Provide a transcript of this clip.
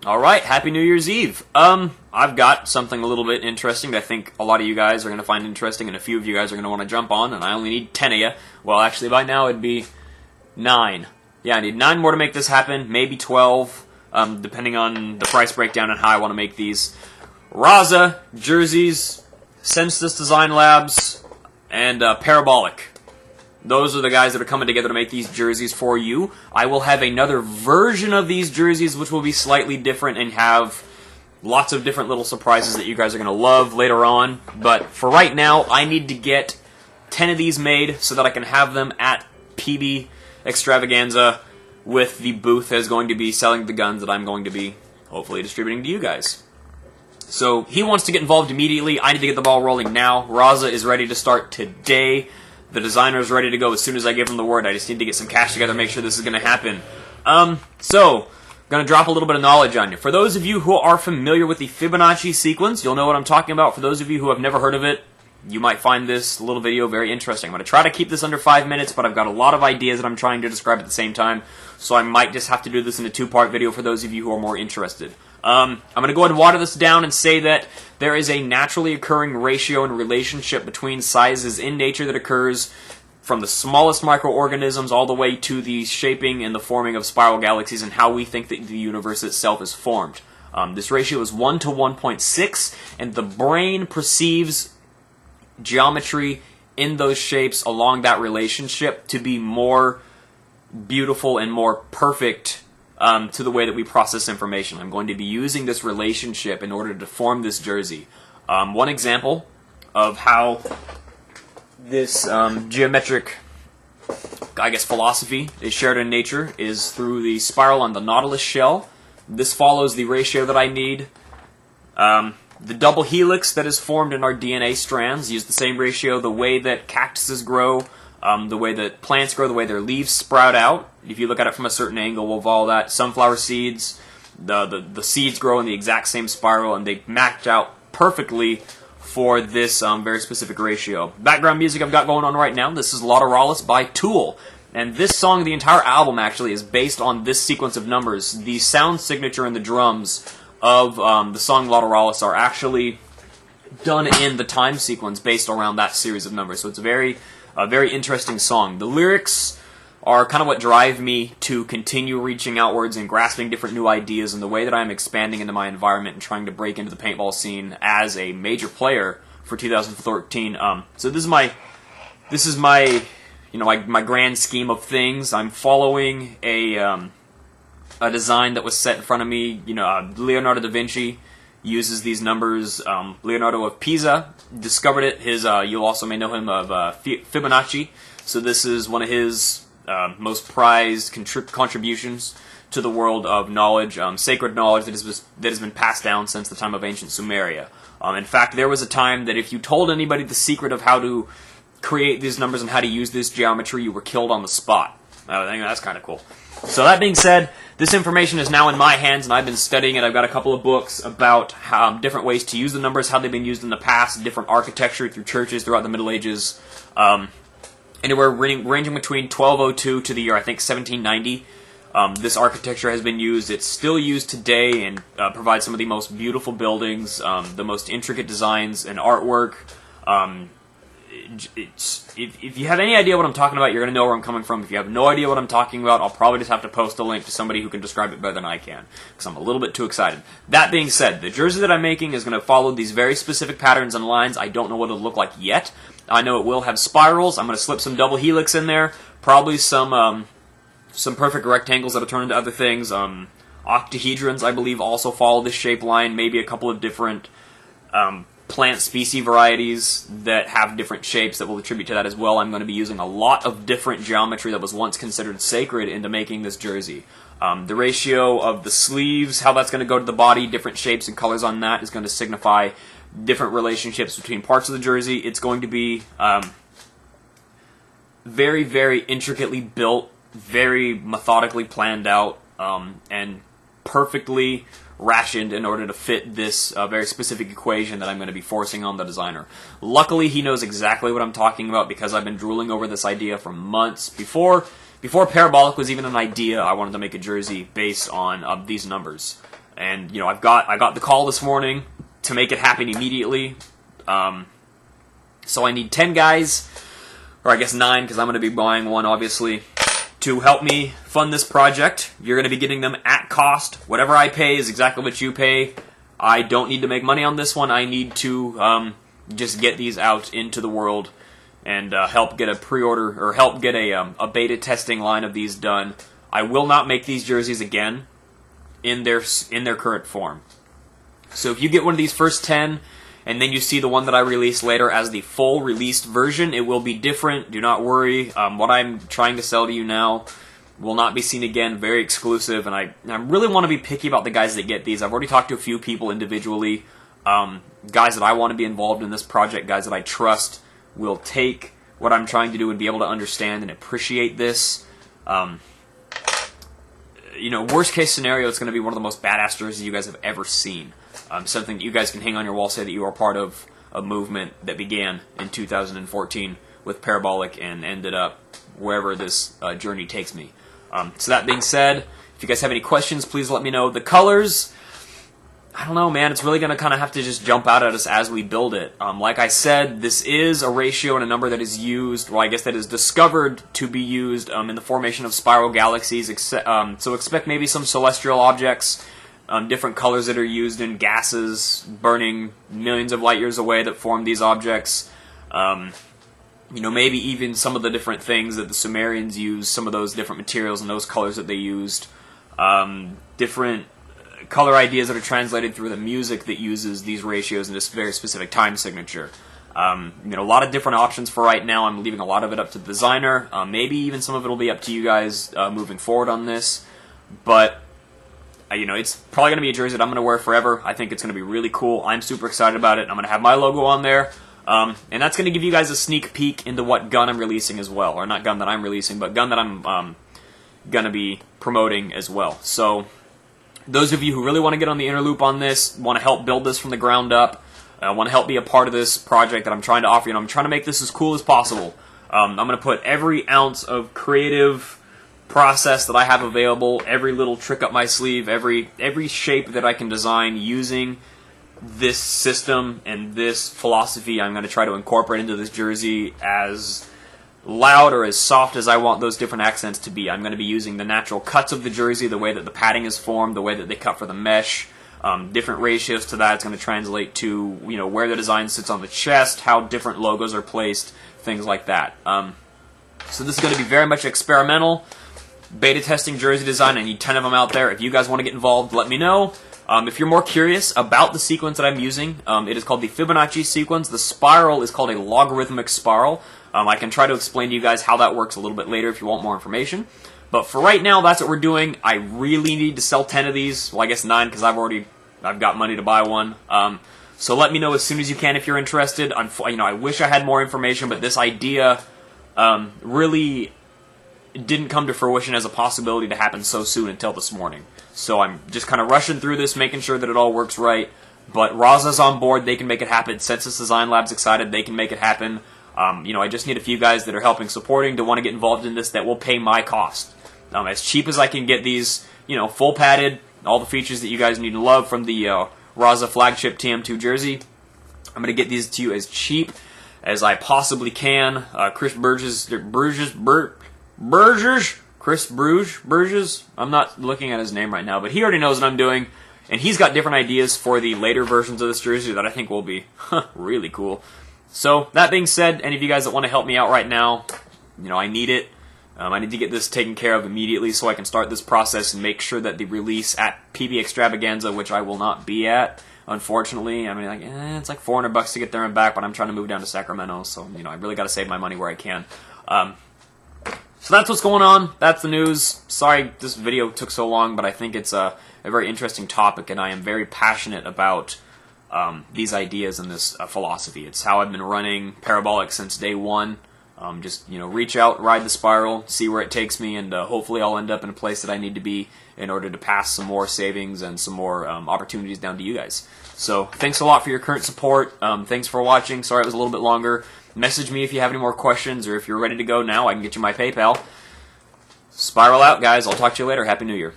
Alright, Happy New Year's Eve. I've got something a little bit interesting that I think a lot of you guys are going to find interesting, and a few of you guys are going to want to jump on, and I only need 10 of you. Well, actually, by now it'd be 9. Yeah, I need 9 more to make this happen, maybe 12, depending on the price breakdown and how I want to make these. Raza, Jerseys, Census Design Labs, and Parabolic. Those are the guys that are coming together to make these jerseys for you. I will have another version of these jerseys which will be slightly different and have lots of different little surprises that you guys are going to love later on. But for right now, I need to get 10 of these made so that I can have them at PB Extravaganza with the booth that is going to be selling the guns that I'm going to be hopefully distributing to you guys. So he wants to get involved immediately. I need to get the ball rolling now. Raza is ready to start today. The designer is ready to go as soon as I give him the word. I just need to get some cash together and make sure this is going to happen. So, going to drop a little bit of knowledge on you. For those of you who are familiar with the Fibonacci sequence, you'll know what I'm talking about. For those of you who have never heard of it, you might find this little video very interesting. I'm going to try to keep this under 5 minutes, but I've got a lot of ideas that I'm trying to describe at the same time, so I might just have to do this in a 2-part video for those of you who are more interested. I'm going to go ahead and water this down and say that there is a naturally occurring ratio and relationship between sizes in nature that occurs from the smallest microorganisms all the way to the shaping and the forming of spiral galaxies and how we think that the universe itself is formed. This ratio is 1 to 1.6, and the brain perceives geometry in those shapes along that relationship to be more beautiful and more perfect to the way that we process information. I'm going to be using this relationship in order to form this jersey. One example of how this geometric, I guess, philosophy is shared in nature is through the spiral on the Nautilus shell. This follows the ratio that I need. The double helix that is formed in our DNA strands use the same ratio. The way that cactuses grow, the way that plants grow, the way their leaves sprout out. If you look at it from a certain angle, we'll follow that. Sunflower seeds, the seeds grow in the exact same spiral, and they match out perfectly for this very specific ratio. Background music I've got going on right now, this is Lateralus by Tool. And this song, the entire album actually, is based on this sequence of numbers. The sound signature and the drums of the song Lateralus are actually done in the time sequence based around that series of numbers. So it's a very interesting song. The lyrics are kind of what drive me to continue reaching outwards and grasping different new ideas, and the way that I'm expanding into my environment and trying to break into the paintball scene as a major player for 2013. So this is my my grand scheme of things. I'm following a design that was set in front of me. Leonardo da Vinci uses these numbers. Leonardo of Pisa discovered it. You also may know him of Fibonacci. So this is one of his most prized contributions to the world of knowledge, sacred knowledge that has been passed down since the time of ancient Sumeria. In fact, there was a time that if you told anybody the secret of how to create these numbers and how to use this geometry, you were killed on the spot. I think that's kind of cool. So that being said, this information is now in my hands, and I've been studying it. I've got a couple of books about different ways to use the numbers, how they've been used in the past, different architecture through churches throughout the Middle Ages. Anywhere ranging between 1202 to the year, I think, 1790. This architecture has been used. It's still used today and provides some of the most beautiful buildings, the most intricate designs and artwork. If you have any idea what I'm talking about, you're going to know where I'm coming from. If you have no idea what I'm talking about, I'll probably just have to post a link to somebody who can describe it better than I can, because I'm a little bit too excited. That being said, the jersey that I'm making is going to follow these very specific patterns and lines. I don't know what it'll look like yet. I know it will have spirals. I'm going to slip some double helix in there, probably some perfect rectangles that'll turn into other things. Octahedrons, I believe, also follow this shape line, maybe a couple of different plant species varieties that have different shapes that will attribute to that as well. I'm going to be using a lot of different geometry that was once considered sacred into making this jersey. The ratio of the sleeves, how that's going to go to the body, different shapes and colors on that is going to signify different relationships between parts of the jersey. It's going to be very, very intricately built, very methodically planned out, and perfectly rationed in order to fit this very specific equation that I'm going to be forcing on the designer. Luckily, he knows exactly what I'm talking about, because I've been drooling over this idea for months. Before Parabolic was even an idea, I wanted to make a jersey based on these numbers. And I got the call this morning to make it happen immediately. So I need 10 guys, or I guess 9, because I'm going to be buying one, obviously, to help me fund this project. You're going to be getting them at cost. Whatever I pay is exactly what you pay. I don't need to make money on this one. I need to just get these out into the world and help get a pre-order, or help get a beta testing line of these done. I will not make these jerseys again in their current form. So if you get one of these first 10, and then you see the one that I release later as the full released version, it will be different. Do not worry. What I'm trying to sell to you now will not be seen again. Very exclusive, and I really want to be picky about the guys that get these. I've already talked to a few people individually, guys that I want to be involved in this project, guys that I trust will take what I'm trying to do and be able to understand and appreciate this. Worst case scenario, it's going to be one of the most badass jerseys you guys have ever seen. Something that you guys can hang on your wall, say that you are part of a movement that began in 2014 with Parabolic and ended up wherever this journey takes me. So that being said, if you guys have any questions, please let me know. The colors, I don't know, man. It's really going to kind of have to just jump out at us as we build it. Like I said, this is a ratio and a number that is used, well, I guess that is discovered to be used in the formation of spiral galaxies. So expect maybe some celestial objects, different colors that are used in gases burning millions of light years away that form these objects. Maybe even some of the different things that the Sumerians used, some of those different materials and those colors that they used. Different color ideas that are translated through the music that uses these ratios in this very specific time signature. A lot of different options for right now. I'm leaving a lot of it up to the designer. Maybe even some of it will be up to you guys moving forward on this. But it's probably going to be a jersey that I'm going to wear forever. I think it's going to be really cool. I'm super excited about it. I'm going to have my logo on there. And that's going to give you guys a sneak peek into what gun I'm releasing as well. Or not gun that I'm releasing, but gun that I'm going to be promoting as well. So those of you who really want to get on the inner loop on this, want to help build this from the ground up, want to help be a part of this project that I'm trying to offer, I'm trying to make this as cool as possible. I'm going to put every ounce of creative process that I have available, every little trick up my sleeve, every shape that I can design using this system and this philosophy. I'm going to try to incorporate into this jersey as loud or as soft as I want those different accents to be. I'm going to be using the natural cuts of the jersey, the way that the padding is formed, the way that they cut for the mesh, different ratios to that. It's going to translate to where the design sits on the chest, how different logos are placed, things like that. So this is going to be very much experimental. Beta testing jersey design. I need 10 of them out there. If you guys want to get involved, let me know. If you're more curious about the sequence that I'm using, it is called the Fibonacci sequence. The spiral is called a logarithmic spiral. I can try to explain to you guys how that works a little bit later if you want more information. But for right now, that's what we're doing. I really need to sell 10 of these. Well, I guess 9 because I've got money to buy one. So let me know as soon as you can if you're interested. I wish I had more information, but this idea really didn't come to fruition as a possibility to happen so soon until this morning. So I'm just kind of rushing through this, making sure that it all works right. But Raza's on board. They can make it happen. Census Design Lab's excited. They can make it happen. I just need a few guys that are helping, supporting, to want to get involved in this that will pay my cost. As cheap as I can get these, full padded, all the features that you guys need and love from the Raza flagship TM2 jersey. I'm going to get these to you as cheap as I possibly can. Chris Burgess, I'm not looking at his name right now, but he already knows what I'm doing, and he's got different ideas for the later versions of this jersey that I think will be really cool. So, that being said, any of you guys that want to help me out right now, I need it. I need to get this taken care of immediately so I can start this process and make sure that the release at PB Extravaganza, which I will not be at, unfortunately. It's like $400 to get there and back, but I'm trying to move down to Sacramento, so, I really got to save my money where I can. So that's what's going on. That's the news. Sorry this video took so long, but I think it's a very interesting topic, and I am very passionate about these ideas and this philosophy. It's how I've been running Parabolic since day one. Just reach out, ride the spiral, see where it takes me, and hopefully I'll end up in a place that I need to be in order to pass some more savings and some more opportunities down to you guys. So thanks a lot for your current support. Thanks for watching. Sorry it was a little bit longer. Message me if you have any more questions, or if you're ready to go now, I can get you my PayPal. Spiral out, guys. I'll talk to you later. Happy New Year.